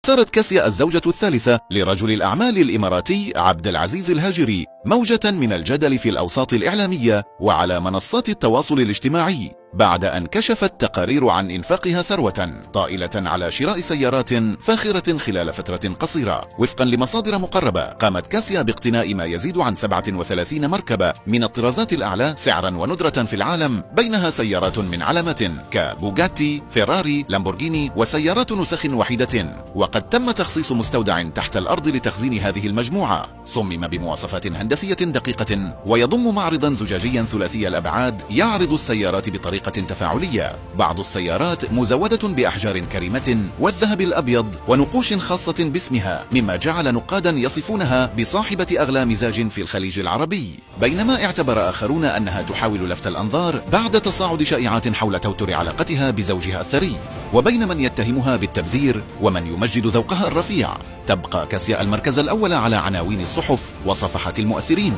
أثارت كاسيا الزوجة الثالثة لرجل الأعمال الإماراتي عبد العزيز الهاجري موجة من الجدل في الأوساط الإعلامية وعلى منصات التواصل الاجتماعي بعد أن كشفت تقارير عن إنفاقها ثروة طائلة على شراء سيارات فاخرة خلال فترة قصيرة. وفقا لمصادر مقربة، قامت كاسيا باقتناء ما يزيد عن 37 مركبة من الطرازات الأعلى سعرا وندرة في العالم، بينها سيارات من علامات كبوغاتي، فيراري، لامبورغيني، وسيارات نسخ وحيدة. وقد تم تخصيص مستودع تحت الأرض لتخزين هذه المجموعة، صمم بمواصفات هندسية دقيقة ويضم معرضا زجاجيا ثلاثي الأبعاد يعرض السيارات بطريقة تفاعلية. بعض السيارات مزودة بأحجار كريمة والذهب الأبيض ونقوش خاصة باسمها، مما جعل نقادا يصفونها بصاحبة أغلى مزاج في الخليج العربي، بينما اعتبر آخرون أنها تحاول لفت الأنظار بعد تصاعد شائعات حول توتر علاقتها بزوجها الثري. وبين من يتهمها بالتبذير ومن يمجد ذوقها الرفيع، تبقى كاسيا المركز الأول على عناوين الصحف وصفحات المؤثرين.